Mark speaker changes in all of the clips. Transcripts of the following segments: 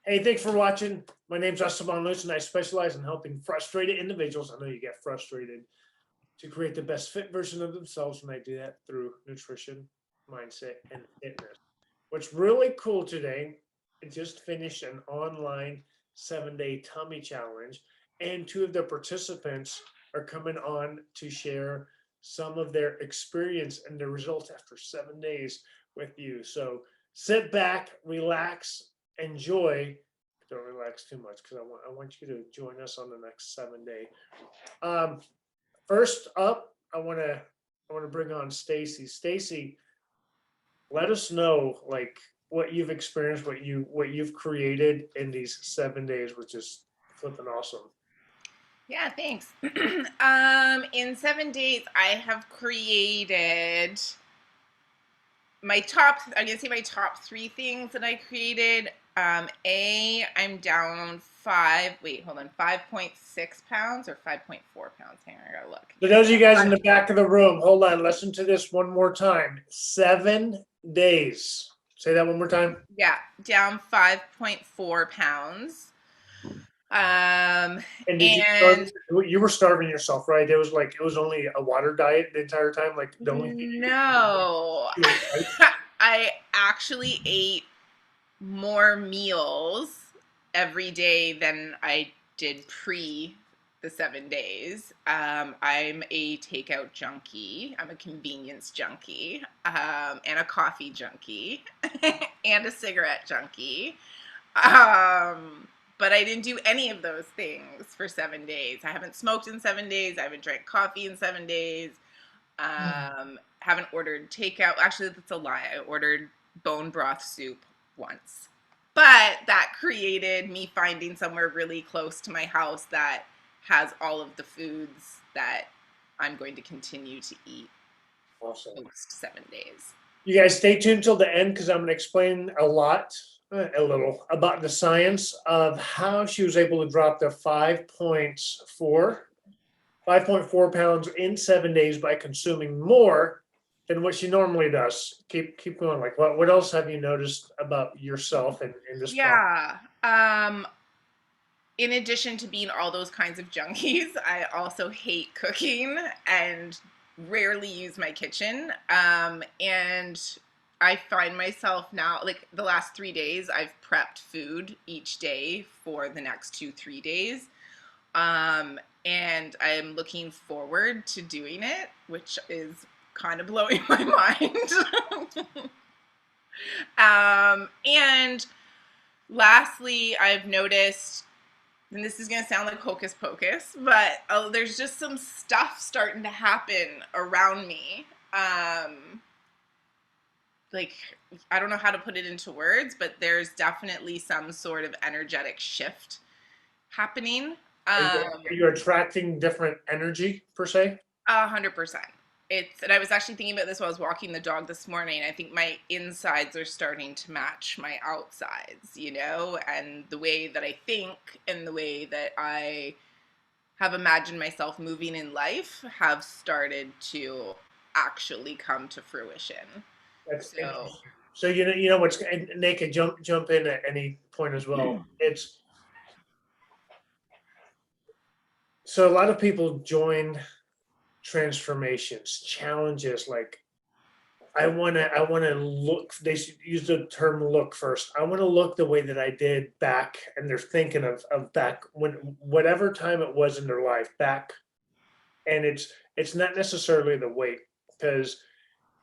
Speaker 1: Hey, thanks for watching. My name's Esteban Lutz, and I specialize in helping frustrated individuals. I know you get frustrated to create the best fit version of themselves, and I do that through nutrition, mindset, and fitness. What's really cool today, I just finished an online 7-day tummy challenge, and two of the participants are coming on to share some of their experience and the results after 7 days with you. So sit back, relax, enjoy. Don't relax too much because I want you to join us on the next 7 day. Um, First up, I want to bring on Stacey. Stacey, let us know like what you've experienced, what you've created in these 7 days, which is flipping awesome.
Speaker 2: Yeah, thanks. In 7 days, I have created I'm gonna say my top three things that I created. I'm down 5.6 pounds or 5.4 pounds. Hang on, I gotta look.
Speaker 1: For
Speaker 2: Yeah,
Speaker 1: those of you guys in the back of the room, hold on, listen to this one more time. 7 days. Say that one more time.
Speaker 2: yeah, down 5.4 pounds. Um,
Speaker 1: And did you start?
Speaker 2: and
Speaker 1: You were starving yourself, right? It was only a water diet the entire time. Like the only thing you could do
Speaker 2: no,
Speaker 1: you ate rice.
Speaker 2: I actually ate more meals every day than I did pre the 7 days. I'm a takeout junkie. I'm a convenience junkie, and a coffee junkie, and a cigarette junkie. But I didn't do any of those things for 7 days. I haven't smoked in 7 days. I haven't drank coffee in 7 days. Haven't ordered takeout. Actually, that's a lie. I ordered bone broth soup once. But that created me finding somewhere really close to my house that has all of the foods that I'm going to continue to eat
Speaker 1: Awesome.
Speaker 2: post 7 days.
Speaker 1: You guys stay tuned till the end because I'm going to explain a little about the science of how she was able to drop the 5.4 pounds in 7 days by consuming more than what she normally does. Keep going. Like what else have you noticed about yourself in this process?
Speaker 2: Yeah. In addition to being all those kinds of junkies, I also hate cooking and rarely use my kitchen. And I find myself now, like the last 3 days, I've prepped food each day for the next 2, 3 days. And I'm looking forward to doing it, which is kind of blowing my mind. And lastly, I've noticed, and this is going to sound like hocus pocus, but there's just some stuff starting to happen around me. Like, I don't know how to put it into words, but there's definitely some sort of energetic shift happening.
Speaker 1: Are you attracting different energy per se?
Speaker 2: 100%. And I was actually thinking about this while I was walking the dog this morning. I think my insides are starting to match my outsides, and the way that I think and the way that I have imagined myself moving in life have started to actually come to fruition.
Speaker 1: That's
Speaker 2: So,
Speaker 1: interesting. So you know what's and Nneka jump in at any point as well. It's so a lot of people join transformations, challenges like I want to look. They should use the term "look" first. I want to look the way that I did back, and they're thinking of back when whatever time it was in their life back, and it's not necessarily the weight because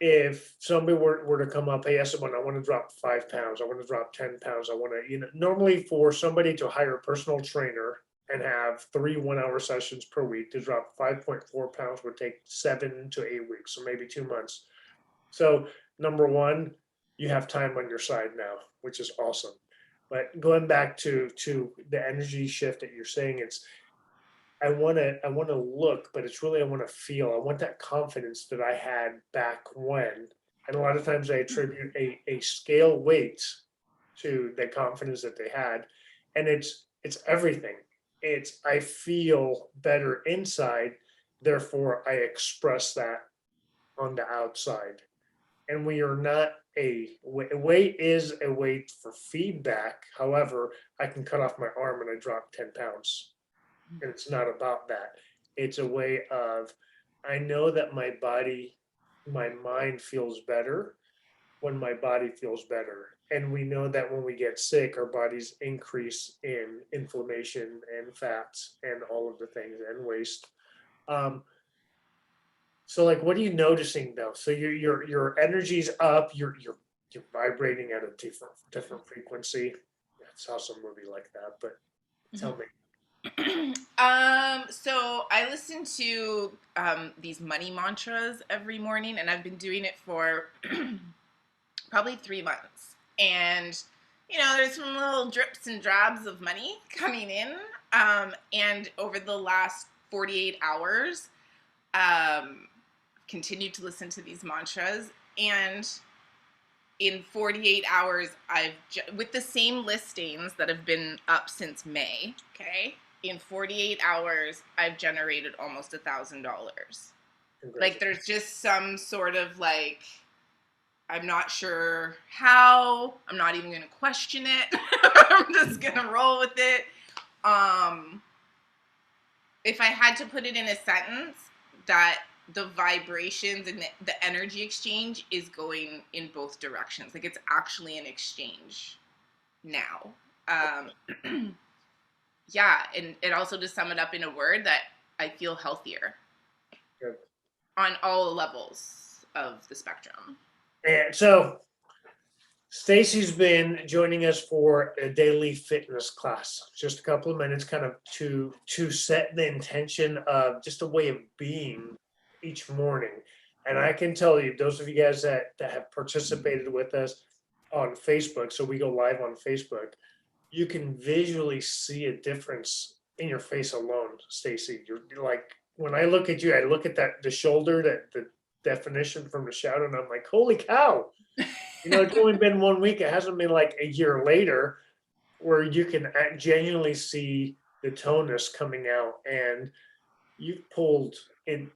Speaker 1: if somebody were to come up, hey, someone, I want to drop 5 pounds, I want to drop 10 pounds, I want to, normally for somebody to hire a personal trainer and have 3 1-hour sessions per week to drop 5.4 pounds would take 7 to 8 weeks, so maybe 2 months. So number one, you have time on your side now, which is awesome. But going back to the energy shift that you're saying, it's I want to look, but it's really I want to feel. I want that confidence that I had back when. And a lot of times I attribute a scale weight to the confidence that they had. And it's everything. It's I feel better inside, therefore I express that on the outside. And we are not weight is a weight for feedback. However, I can cut off my arm and I drop 10 pounds. And it's not about that. It's a way of, I know that my mind feels better when my body feels better. And we know that when we get sick, our bodies increase in inflammation and fats and all of the things and waste. Um, so like, what are you noticing though? So your energy's up, you're vibrating at a different frequency. I saw some movie like that, but tell me.
Speaker 2: So I listen to these money mantras every morning, and I've been doing it for probably 3 months. And there's some little drips and drabs of money coming in. And over the last 48 hours, continued to listen to these mantras, and in 48 hours, with the same listings that have been up since May, okay, in 48 hours, I've generated almost $1,000. Like, there's just some sort of like, I'm not sure how, I'm not even going to question it. I'm just going to roll with it. If I had to put it in a sentence, that the vibrations and the energy exchange is going in both directions. Like, it's actually an exchange now. Yeah, and it also, to sum it up in a word, that I feel healthier.
Speaker 1: Good.
Speaker 2: On all levels of the spectrum.
Speaker 1: And so Stacey's been joining us for a daily fitness class, just a couple of minutes, kind of to set the intention of just a way of being each morning. And I can tell you, those of you guys that have participated with us on Facebook, so we go live on Facebook, you can visually see a difference in your face alone, Stacey. You're like, when I look at you, I look at the shoulder, the definition from the shadow, and I'm like, holy cow. It's only been 1 week. It hasn't been like a year later where you can genuinely see the tonus coming out. And you've pulled, in,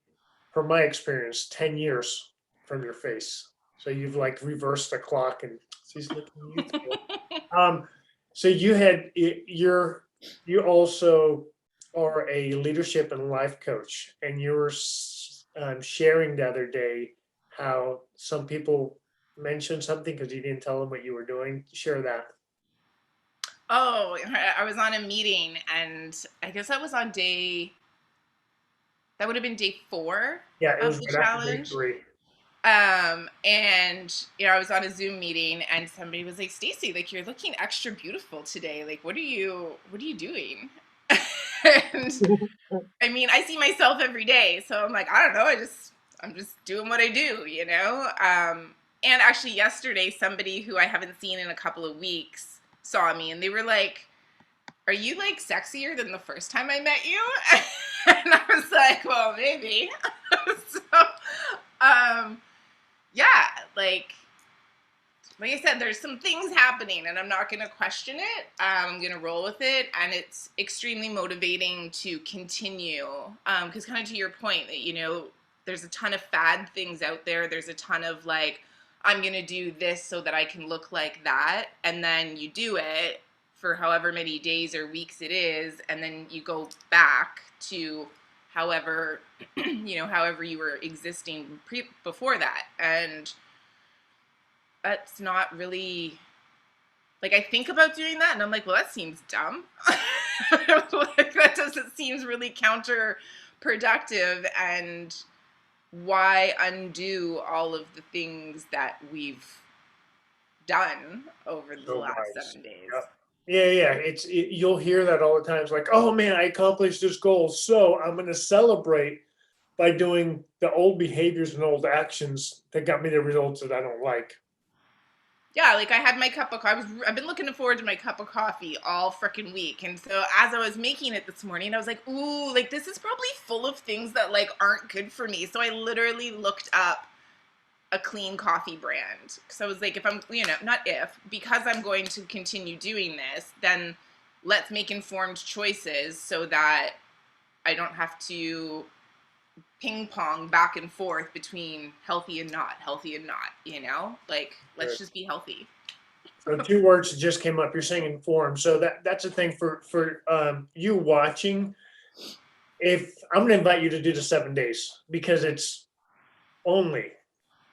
Speaker 1: from my experience, 10 years from your face. So you've like reversed the clock and she's looking youthful. So you also are a leadership and life coach, and you were sharing the other day how some people mentioned something because you didn't tell them what you were doing. Share that.
Speaker 2: Oh, I was on a meeting, and I guess that would have been day 4
Speaker 1: Yeah, it
Speaker 2: of
Speaker 1: was
Speaker 2: the
Speaker 1: right after day
Speaker 2: challenge.
Speaker 1: 3.
Speaker 2: And I was on a Zoom meeting, and somebody was like, "Stacey, like, you're looking extra beautiful today. Like, what are you doing?" And I mean, I see myself every day, so I'm like, I don't know. I'm just doing what I do. And actually, yesterday, somebody who I haven't seen in a couple of weeks saw me, and they were like, "Are you like sexier than the first time I met you?" And I was like, "Well, maybe." So, yeah, like I said, there's some things happening, and I'm not going to question it. I'm going to roll with it, and it's extremely motivating to continue. Because kind of to your point, that there's a ton of fad things out there. There's a ton of like, I'm going to do this so that I can look like that, and then you do it for however many days or weeks it is, and then you go back to however however you were existing before that. And that's not really, like, I think about doing that and I'm like, well, that seems dumb. Like, seems really counterproductive, and why undo all of the things that we've done over the
Speaker 1: So
Speaker 2: last
Speaker 1: wise.
Speaker 2: 7 days?
Speaker 1: Yeah. You'll hear that all the time. It's like, oh man, I accomplished this goal, so I'm going to celebrate by doing the old behaviors and old actions that got me the results that I don't like.
Speaker 2: Yeah, like, I had my cup of coffee. I've been looking forward to my cup of coffee all freaking week. And so as I was making it this morning, I was like, ooh, like, this is probably full of things that like aren't good for me. So I literally looked up a clean coffee brand. So I was like, if I'm, because I'm going to continue doing this, then let's make informed choices so that I don't have to ping pong back and forth between healthy and not, like, let's just be healthy.
Speaker 1: So 2 words that just came up. You're saying informed. So that's a thing for you watching. If I'm going to invite you to do the 7 days because it's only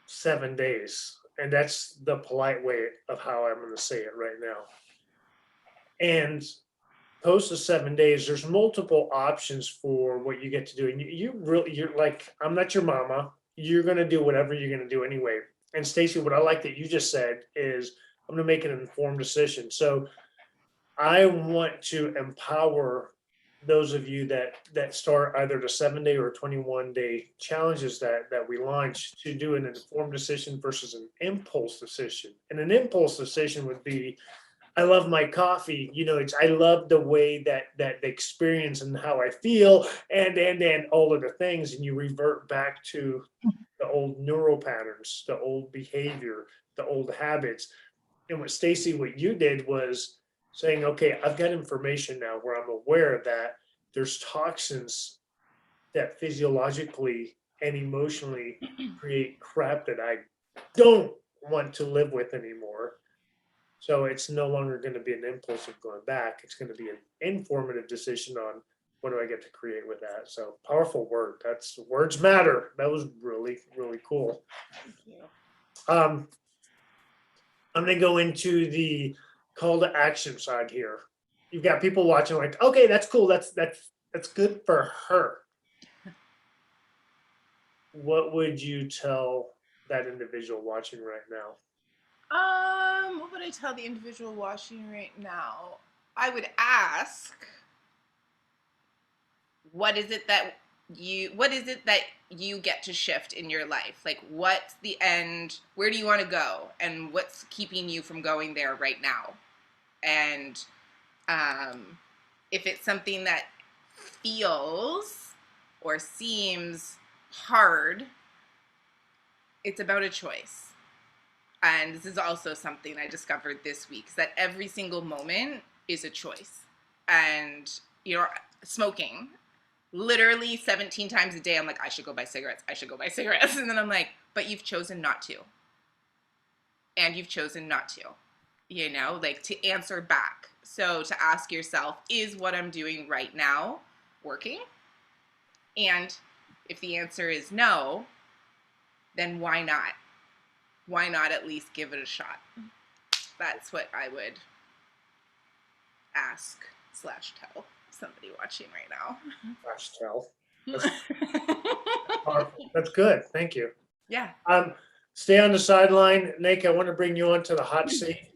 Speaker 1: 7 days, and that's the polite way of how I'm going to say it right now. And post the 7 days, there's multiple options for what you get to do, and you're like, I'm not your mama. You're going to do whatever you're going to do anyway. And Stacey, what I like that you just said is, I'm going to make an informed decision. So I want to empower those of you that start either the 7-day or 21-day challenges that we launch to do an informed decision versus an impulse decision. And an impulse decision would be, I love my coffee. I love the way that the experience and how I feel, and all of the things, and you revert back to the old neural patterns, the old behavior, the old habits. And what you did was saying, okay, I've got information now where I'm aware that there's toxins that physiologically and emotionally create crap that I don't want to live with anymore. So it's no longer going to be an impulse of going back. It's going to be an informative decision on what do I get to create with that. So powerful word. Words matter. That was really, really cool.
Speaker 2: Thank you.
Speaker 1: I'm going to go into the call to action side here. You've got people watching like, okay, that's cool. That's good for her. What would you tell that individual watching right now?
Speaker 2: What would I tell the individual watching right now? I would ask, what is it that you get to shift in your life? Like, what's the end? Where do you want to go? And what's keeping you from going there right now? And if it's something that feels or seems hard, it's about a choice. And this is also something I discovered this week, is that every single moment is a choice. And, smoking, literally 17 times a day, I'm like, I should go buy cigarettes. And then I'm like, but you've chosen not to. And you've chosen not to, like, to answer back. So to ask yourself, is what I'm doing right now working? And if the answer is no, then why not? Why not at least give it a shot? That's what I would ask / tell somebody watching right now.
Speaker 1: / tell. That's good. Thank you.
Speaker 2: Yeah.
Speaker 1: Stay on the sideline. Nneka, I want to bring you onto the hot seat.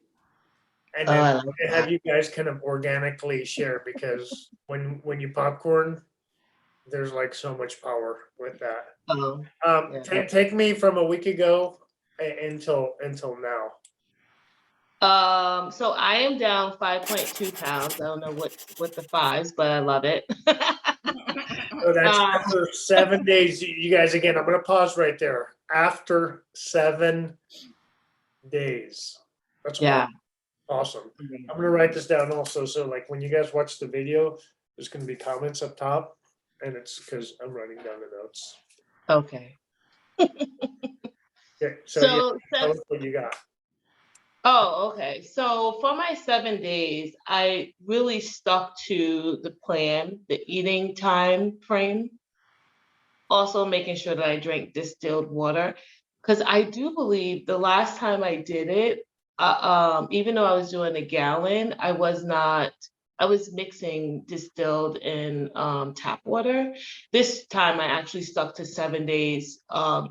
Speaker 1: And then have you guys kind of organically share, because when you popcorn, there's like so much power with that. Take me from a week ago until now.
Speaker 3: So I am down 5.2 pounds. I don't know what the fives, but I love it.
Speaker 1: So that's after 7 days. You guys, again, I'm going to pause right there. After 7 days. That's awesome. I'm going to write this down also. So like when you guys watch the video, there's going to be comments up top, and it's because I'm writing down the notes.
Speaker 3: Okay.
Speaker 1: Okay, so tell us what you got.
Speaker 3: Oh, okay. So for my 7 days, I really stuck to the plan, the eating time frame. Also making sure that I drank distilled water, because I do believe the last time I did it, even though I was doing a gallon, I was mixing distilled and tap water. This time I actually stuck to 7 days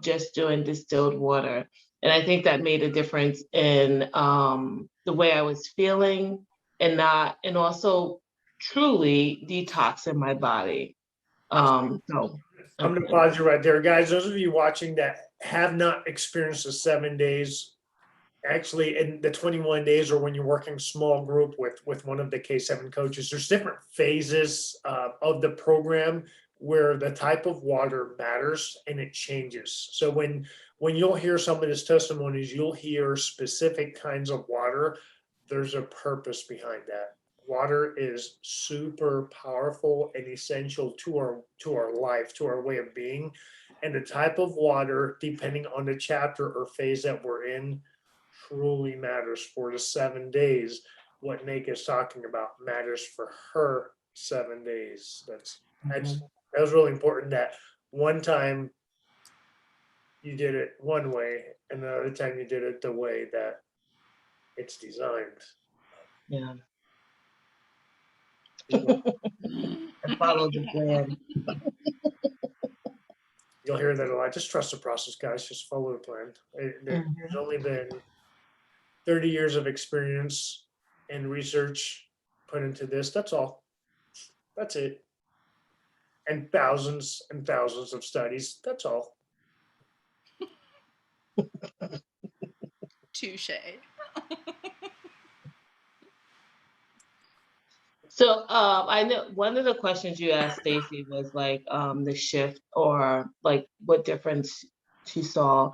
Speaker 3: just doing distilled water. And I think that made a difference in the way I was feeling, and also truly detoxing my body.
Speaker 1: I'm going to pause you right there. Guys, those of you watching that have not experienced the 7 days, actually in the 21 days, or when you're working small group with one of the K7 coaches, there's different phases of the program where the type of water matters and it changes. So when you'll hear some of his testimonies, you'll hear specific kinds of water. There's a purpose behind that. water is super powerful and essential to our life, to our way of being. And the type of water, depending on the chapter or phase that we're in, truly matters. 4 to 7 days. What Nneka is talking about matters for her 7 days. That's that was really important. That one time you did it one way, and the other time you did it the way that it's designed.
Speaker 3: Yeah.
Speaker 1: You'll
Speaker 3: I follow the plan.
Speaker 1: hear that a lot. Just trust the process, guys. Just follow the plan. There's only been 30 years of experience and research put into this. That's all. That's it. And thousands of studies. That's all.
Speaker 2: Touche.
Speaker 3: So I know one of the questions you asked Stacey was like the shift or like what difference she saw.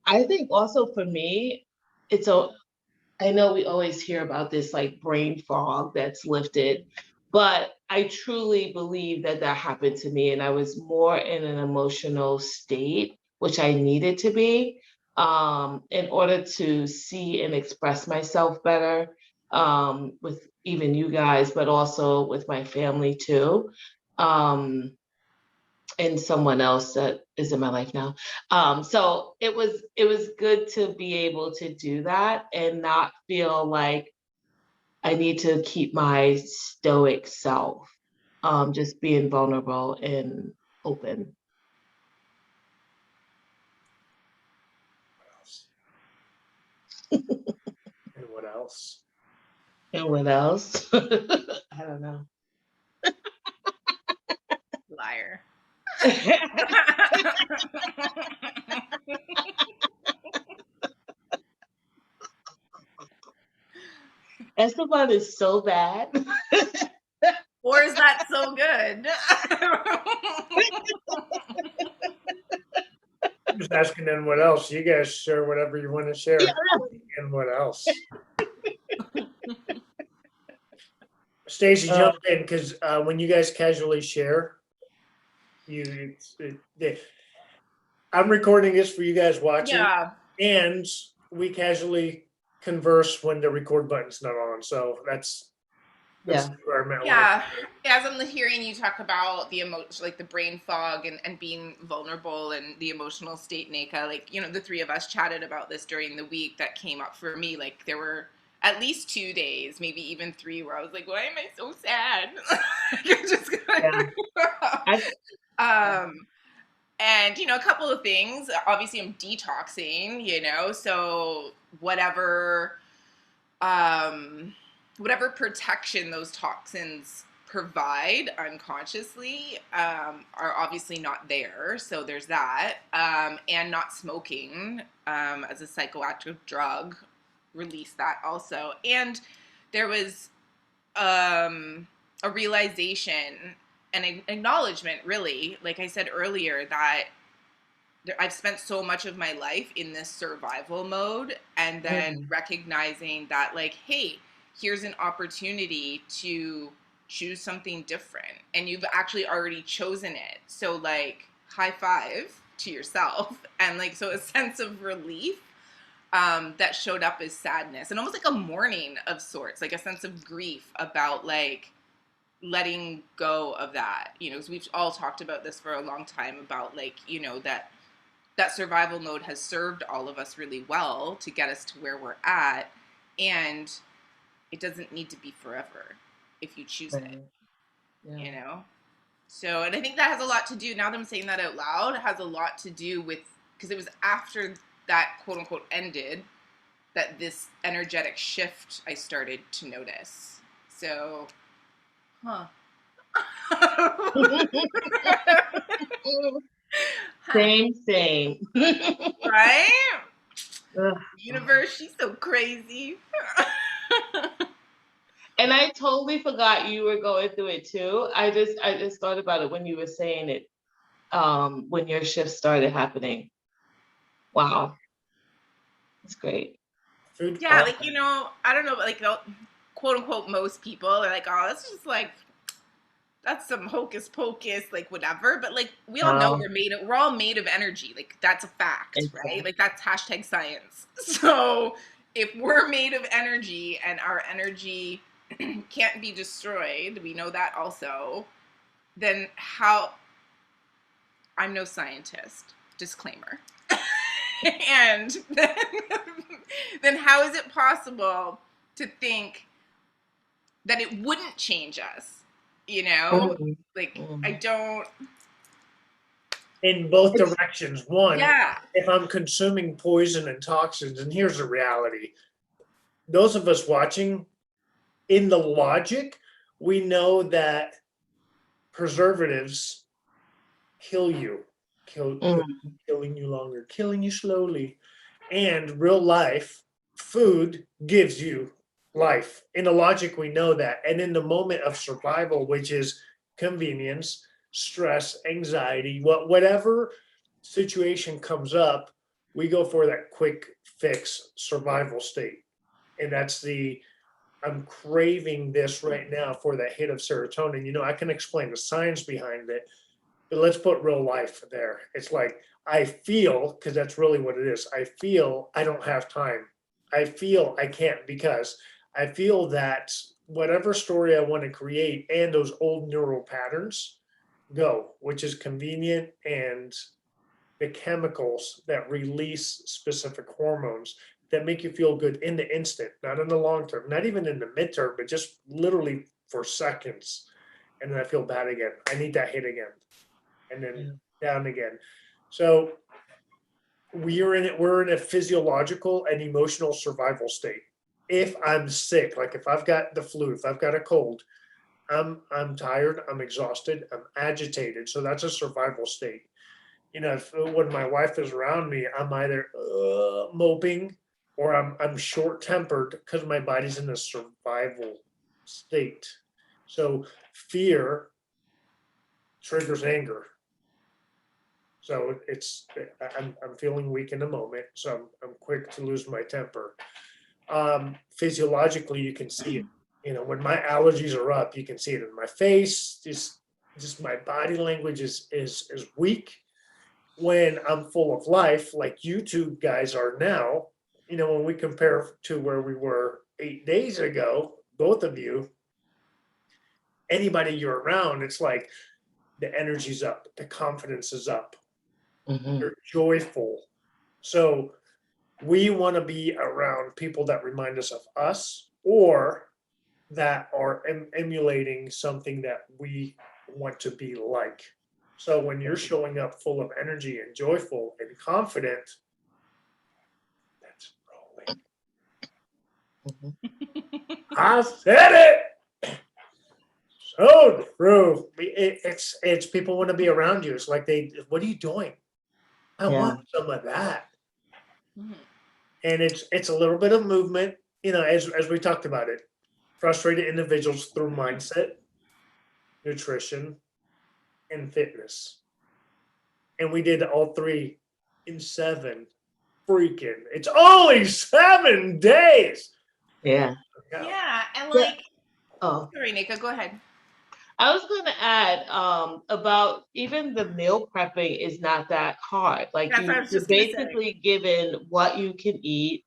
Speaker 3: I think also for me, I know we always hear about this like brain fog that's lifted, but I truly believe that that happened to me, and I was more in an emotional state, which I needed to be, in order to see and express myself better, with even you guys, but also with my family too. And someone else that is in my life now. So it was good to be able to do that and not feel like I need to keep my stoic self. Just being vulnerable and open.
Speaker 1: And what else?
Speaker 3: And what else? I don't know.
Speaker 2: Liar.
Speaker 3: Esteban is so bad.
Speaker 2: Or is that so good?
Speaker 1: I'm just asking then what else. You guys share whatever you want to share. And what else? Stacey, jump in, because when you guys casually share, I'm recording this for you guys watching.
Speaker 2: Yeah.
Speaker 1: And we casually converse when the record button's not on. So that's where I'm at.
Speaker 2: Yeah. As I'm hearing you talk about the emotion, like the brain fog and being vulnerable and the emotional state, Nneka, like, the three of us chatted about this during the week that came up for me. Like there were at least 2 days, maybe even 3, where I was like, why am I so sad? I'm just and a couple of things. Obviously I'm detoxing, so whatever protection those toxins provide unconsciously are obviously not there. So there's that. And not smoking as a psychoactive drug released that also. And there was a realization and an acknowledgement, really, like I said earlier, that I've spent so much of my life in this survival mode, and then recognizing that, like, hey, here's an opportunity to choose something different, and you've actually already chosen it. So, like, high five to yourself, and like, so a sense of relief that showed up as sadness, and almost like a mourning of sorts, like a sense of grief about like letting go of that, because we've all talked about this for a long time about like, that survival mode has served all of us really well to get us to where we're at, and it doesn't need to be forever if you choose it. So, and I think that has a lot to do, now that I'm saying that out loud, it has a lot to do with, because it was after that quote unquote ended that this energetic shift I started to notice. So,
Speaker 3: Same.
Speaker 2: Right? Universe, she's so crazy.
Speaker 3: And I totally forgot you were going through it too. I just thought about it when you were saying it, when your shift started happening. Wow. It's great.
Speaker 2: Yeah, like, I don't know, like quote unquote most people are like, oh, that's just like, that's some hocus pocus, like whatever. But like we all know we're all made of energy. Like that's a fact, right? Like that's hashtag science. So if we're made of energy and our energy can't be destroyed, we know that also, then how, I'm no scientist, disclaimer. And then how is it possible to think that it wouldn't change us? You know, like I don't.
Speaker 1: In both directions. One,
Speaker 2: Yeah.
Speaker 1: if I'm consuming poison and toxins, and here's the reality: those of us watching, in the logic, we know that preservatives kill you, killing you longer, killing you slowly, and real life food gives you life. In the logic, we know that, and in the moment of survival, which is convenience, stress, anxiety, whatever situation comes up, we go for that quick fix survival state, and that's the I'm craving this right now for that hit of serotonin. I can explain the science behind it, but let's put real life there. It's like I feel, because that's really what it is. I feel I don't have time. I feel I can't because I feel that whatever story I want to create and those old neural patterns go, which is convenient, and the chemicals that release specific hormones that make you feel good in the instant, not in the long term, not even in the midterm, but just literally for seconds. And then I feel bad again. I need that hit again. And then down again. So we're in a physiological and emotional survival state. If I'm sick, like if I've got the flu, if I've got a cold, I'm tired, I'm exhausted, I'm agitated. So that's a survival state. When my wife is around me, I'm either moping or I'm short tempered because my body's in a survival state. So fear triggers anger. So I'm feeling weak in the moment, so I'm quick to lose my temper. Physiologically, you can see it. When my allergies are up, you can see it in my face. Just my body language is weak. When I'm full of life, like you two guys are now, when we compare to where we were 8 days ago, both of you, anybody you're around, it's like the energy's up, the confidence is up, you're joyful. So we want to be around people that remind us of us or that are emulating something that we want to be like. So when you're showing up full of energy and joyful and confident, that's rolling. I said it. So true. It's people want to be around you. It's like what are you doing? I want some of that. And it's a little bit of movement, as we talked about it. Frustrated individuals through mindset, nutrition, and fitness. And we did all three in 7 freaking. It's only 7 days.
Speaker 3: Yeah.
Speaker 2: Yeah, and like,
Speaker 3: oh,
Speaker 2: sorry, Nneka, go ahead.
Speaker 3: I was going to add about even the meal prepping is not that hard. Like you're basically given what you can eat,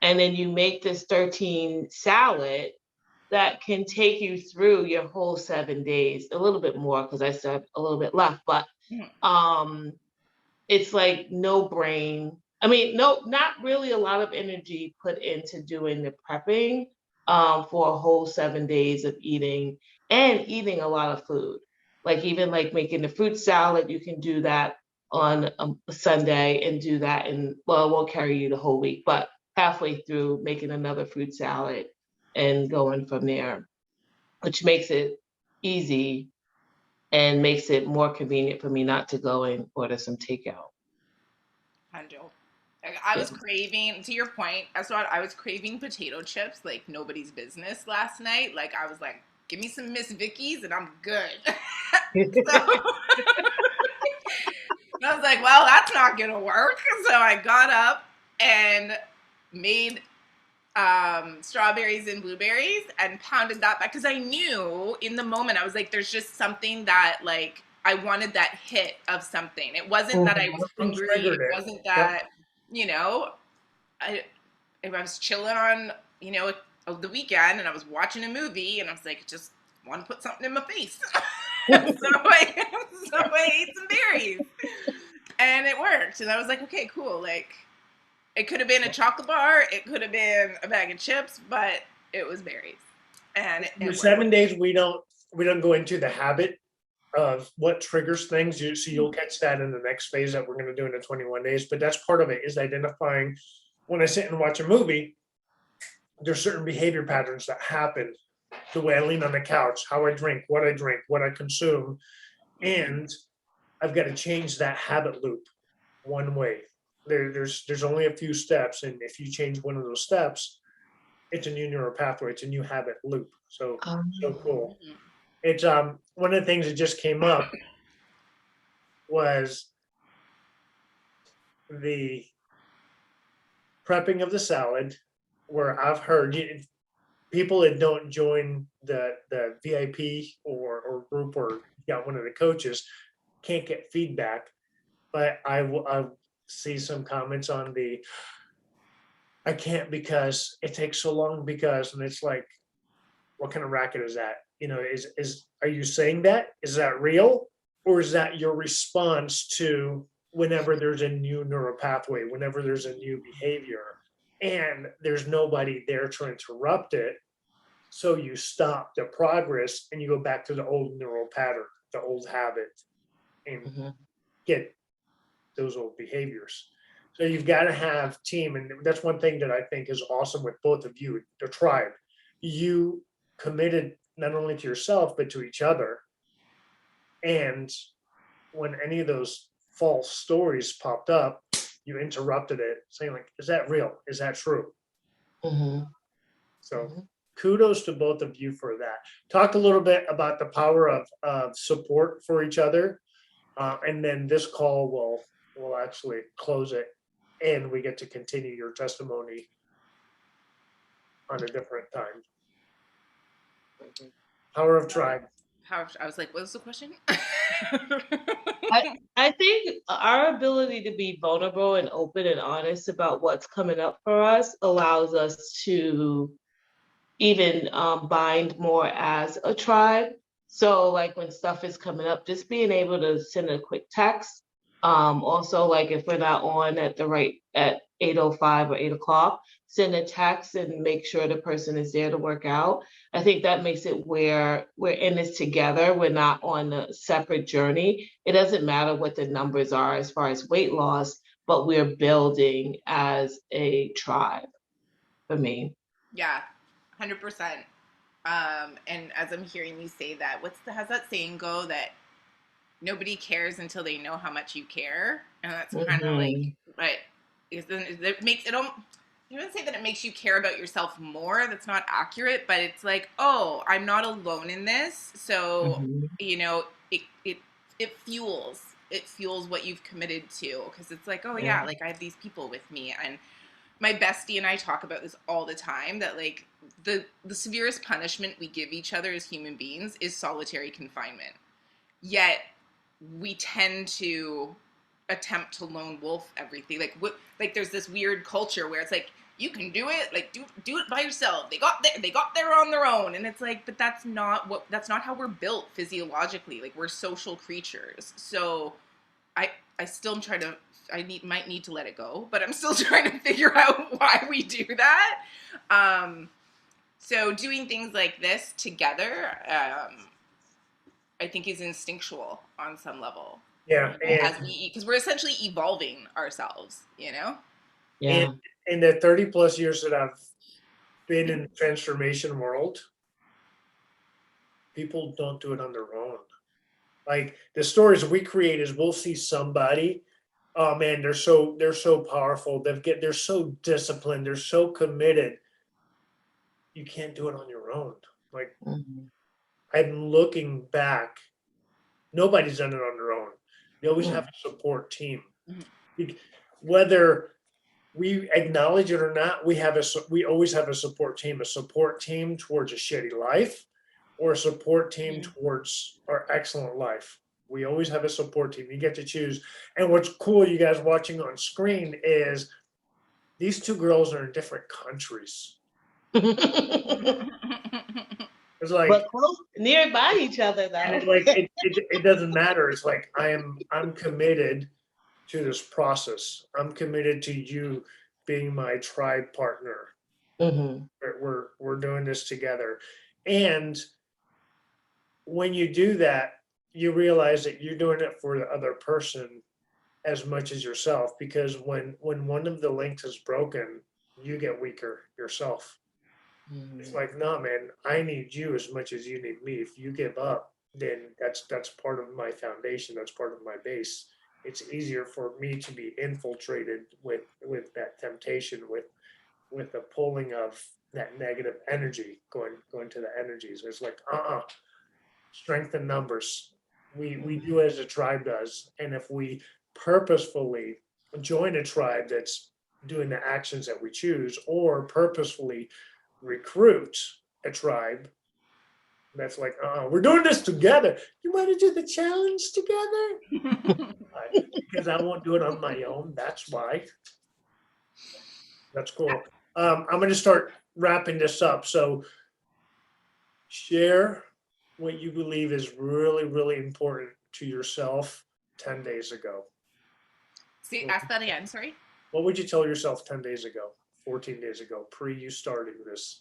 Speaker 3: and then you make this 13 salad that can take you through your whole 7 days, a little bit more because I still have a little bit left, but it's like no brain. I mean, no, not really a lot of energy put into doing the prepping for a whole 7 days of eating a lot of food. Like even like making the fruit salad, you can do that on a Sunday and do that, and well, it won't carry you the whole week, but halfway through making another fruit salad and going from there, which makes it easy and makes it more convenient for me not to go and order some takeout.
Speaker 2: I was craving, to your point, I was craving potato chips like nobody's business last night. Like I was like, give me some Miss Vicky's and I'm good. And I was like, well, that's not gonna work. So I got up and made strawberries and blueberries and pounded that back because I knew in the moment I was like, there's just something that like I wanted that hit of something. It wasn't that I was
Speaker 1: Something
Speaker 2: hungry.
Speaker 1: triggered
Speaker 2: It
Speaker 1: it.
Speaker 2: wasn't
Speaker 1: Yep.
Speaker 2: that, you know, I if I was chilling on, the weekend and I was watching a movie and I was like, just want to put something in my face. So I ate some berries and it worked. And I was like, okay, cool. Like it could have been a chocolate bar, it could have been a bag of chips, but it was berries, and
Speaker 1: The
Speaker 2: it worked.
Speaker 1: 7 days we don't go into the habit of what triggers things. So you'll catch that in the next phase that we're going to do in the 21 days. But that's part of it, is identifying when I sit and watch a movie, there's certain behavior patterns that happen. The way I lean on the couch, how I drink, what I consume, and I've got to change that habit loop one way. There's only a few steps, and if you change one of those steps, it's a new neural pathway. It's a new habit loop. So cool.
Speaker 2: Mhm.
Speaker 1: It's one of the things that just came up was the prepping of the salad, where I've heard people that don't join the VIP or group or got one of the coaches can't get feedback. But I see some comments on the I can't because it takes so long because, and it's like, what kind of racket is that? Are you saying that? Is that real? Or is that your response to whenever there's a new neural pathway, whenever there's a new behavior, and there's nobody there to interrupt it? So you stop the progress and you go back to the old neural pattern, the old habit, and get those old behaviors. So you've got to have team. And that's one thing that I think is awesome with both of you, the tribe. You committed not only to yourself, but to each other. And when any of those false stories popped up, you interrupted it, saying like, is that real? Is that true? So kudos to both of you for that. Talk a little bit about the power of support for each other. And then this call will actually close it, and we get to continue your testimony on a different time. Power of tribe.
Speaker 2: I was like, what was the question?
Speaker 3: I think our ability to be vulnerable and open and honest about what's coming up for us allows us to even bind more as a tribe. So like when stuff is coming up, just being able to send a quick text. Also, like if we're not on at 8:05 or 8 o'clock, send a text and make sure the person is there to work out. I think that makes it where we're in this together. We're not on a separate journey. It doesn't matter what the numbers are as far as weight loss, but we're building as a tribe for me.
Speaker 2: Yeah, 100%. And as I'm hearing you say that, how's that saying go that nobody cares until they know how much you care? And that's kind of like, but it makes it don't. You wouldn't say that it makes you care about yourself more. That's not accurate, but it's like, oh, I'm not alone in this. So it fuels what you've committed to, because it's like, oh yeah, like I have these people with me. And my bestie and I talk about this all the time, that like the severest punishment we give each other as human beings is solitary confinement. Yet we tend to attempt to lone wolf everything. Like there's this weird culture where it's like, you can do it, like do it by yourself. They got there on their own, and it's like, but that's not how we're built physiologically. Like we're social creatures. So I still am trying to. Might need to let it go, but I'm still trying to figure out why we do that. So doing things like this together, I think is instinctual on some level.
Speaker 1: Yeah,
Speaker 2: because we're essentially evolving ourselves,
Speaker 3: Yeah.
Speaker 1: And in the 30 plus years that I've been in the transformation world, people don't do it on their own. Like the stories we create is we'll see somebody, oh man, they're so powerful. They're so disciplined. They're so committed. You can't do it on your own. Like I'm looking back, nobody's done it on their own. You always have a support team. Whether we acknowledge it or not, we always have a support team towards a shitty life, or a support team towards our excellent life. We always have a support team. You get to choose. And what's cool, you guys watching on screen, is these two girls are in different countries. It's like,
Speaker 3: but close, nearby each other, though.
Speaker 1: and it doesn't matter. It's like I'm committed to this process. I'm committed to you being my tribe partner.
Speaker 3: Mm-hmm.
Speaker 1: We're doing this together. And when you do that, you realize that you're doing it for the other person as much as yourself, because when one of the links is broken, you get weaker yourself. It's like, no, man, I need you as much as you need me. If you give up, then that's part of my foundation. That's part of my base. It's easier for me to be infiltrated with that temptation, with the pulling of that negative energy going to the energies. It's like, strength in numbers. We do as a tribe does, and if we purposefully join a tribe that's doing the actions that we choose, or purposefully recruit a tribe that's like, we're doing this together. You want to do the challenge together? Because I won't do it on my own. That's why. That's cool. I'm going to start wrapping this up. So share what you believe is really, really important to yourself 10 days ago.
Speaker 2: See, ask that again. Sorry.
Speaker 1: What would you tell yourself 10 days ago, 14 days ago, pre you starting this?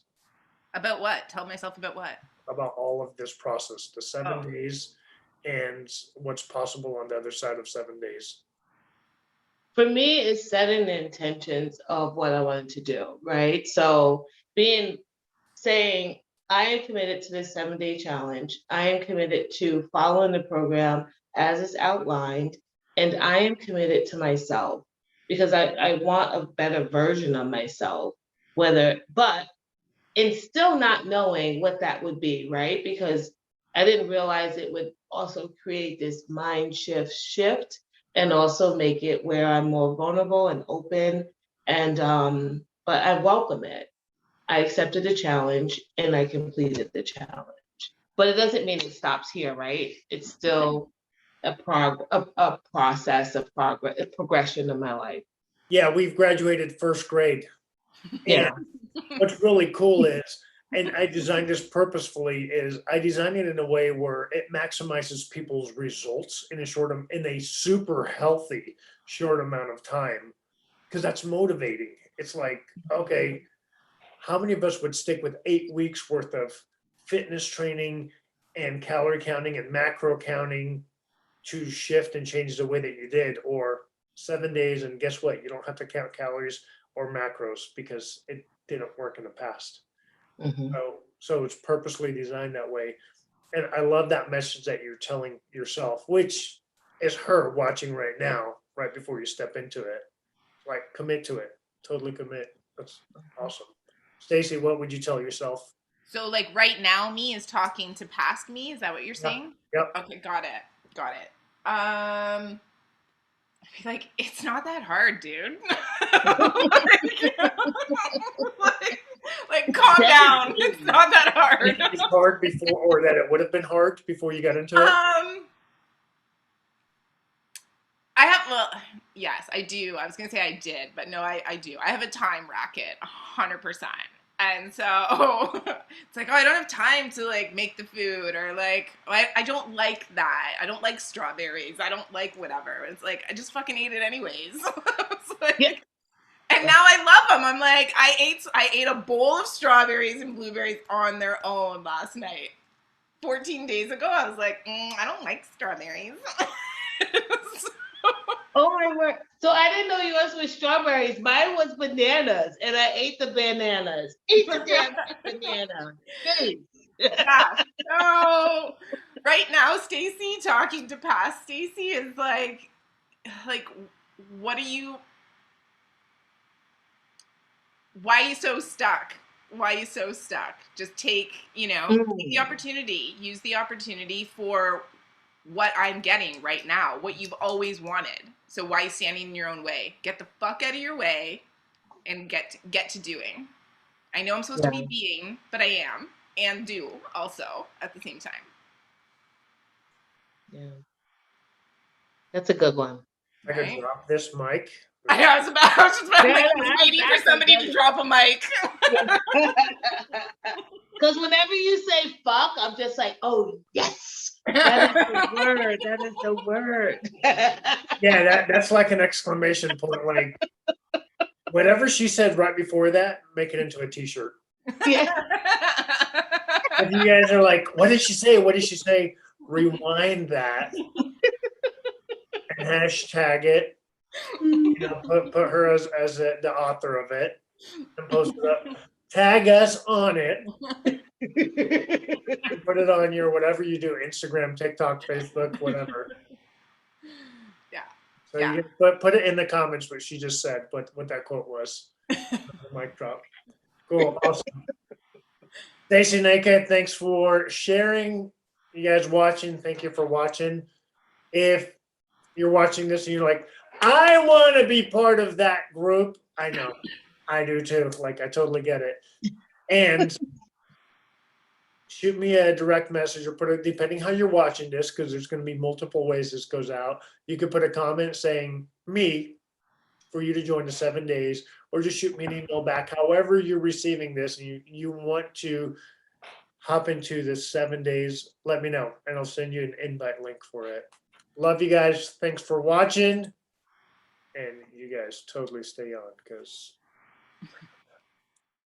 Speaker 2: About what? Tell myself about what?
Speaker 1: About all of this process, the 7 days, and what's possible on the other side of 7 days.
Speaker 3: For me, it's setting the intentions of what I wanted to do, right? So saying, I am committed to this 7-day challenge. I am committed to following the program as it's outlined, and I am committed to myself because I want a better version of myself, but in still not knowing what that would be, right? Because I didn't realize it would also create this mind shift and also make it where I'm more vulnerable and open. And but I welcome it. I accepted the challenge and I completed the challenge. But it doesn't mean it stops here, right? It's still a process of progress, a progression of my life.
Speaker 1: Yeah, we've graduated first grade.
Speaker 3: Yeah.
Speaker 1: And what's really cool is, and I designed this purposefully, is I designed it in a way where it maximizes people's results in a super healthy short amount of time, because that's motivating. It's like, okay, how many of us would stick with 8 weeks worth of fitness training and calorie counting and macro counting to shift and change the way that you did, or 7 days and guess what? You don't have to count calories or macros because it didn't work in the past.
Speaker 3: Mm-hmm.
Speaker 1: So it's purposely designed that way. And I love that message that you're telling yourself, which is her watching right now, right before you step into it. Like, commit to it. Totally commit. That's awesome. Stacey, what would you tell yourself?
Speaker 2: So, like, right now, me is talking to past me. Is that what you're saying?
Speaker 1: Yep.
Speaker 2: Okay, got it. I feel like it's not that hard, dude. like, calm down. It's not that hard.
Speaker 1: It's hard before, or that it would have been hard before you got into it?
Speaker 2: Yes, I do. I was going to say I did, but no, I do. I have a time racket, 100%. And so it's like, I don't have time to like make the food, or like, I don't like that. I don't like strawberries. I don't like whatever. It's like, I just fucking ate it anyways. Like, and now I love them. I'm like, I ate a bowl of strawberries and blueberries on their own last night. 14 days ago, I was like, I don't like strawberries.
Speaker 3: Oh my word. So I didn't know yours was strawberries. Mine was bananas, and I ate the bananas. Eat the damn banana. Hey.
Speaker 2: Yeah. So right now, Stacey, talking to past Stacey, is like, what are you, why are you so stuck? Why are you so stuck? Just take the opportunity, use the opportunity for what I'm getting right now, what you've always wanted. So why are you standing in your own way? Get the fuck out of your way and get to doing. I know I'm supposed to be being, but I am and do also at the same time.
Speaker 3: Yeah. That's a good one.
Speaker 1: I could drop this mic.
Speaker 2: I was waiting for somebody to drop a mic.
Speaker 3: Because whenever you say fuck, I'm just like, oh, yes. That is the word. That is the word.
Speaker 1: Yeah, that's like an exclamation point. Like, whatever she said right before that, make it into a t-shirt.
Speaker 3: Yeah.
Speaker 1: If you guys are like, what did she say? What did she say? Rewind that and hashtag it. You know, put her as the author of it and post it up. Tag us on it. And put it on your whatever you do, Instagram, TikTok, Facebook, whatever.
Speaker 2: Yeah.
Speaker 1: So you put it in the comments what she just said, what that quote was. The mic drop. Cool, awesome. Stacey and Nneka, thanks for sharing. You guys watching, thank you for watching. If you're watching this and you're like, I want to be part of that group, I know. I do too. Like, I totally get it. And shoot me a direct message or put it, depending how you're watching this, because there's going to be multiple ways this goes out. You could put a comment saying me for you to join the 7 days, or just shoot me an email back. However you're receiving this and you want to hop into the 7 days, let me know and I'll send you an invite link for it. Love you guys. Thanks for watching. And you guys totally stay on because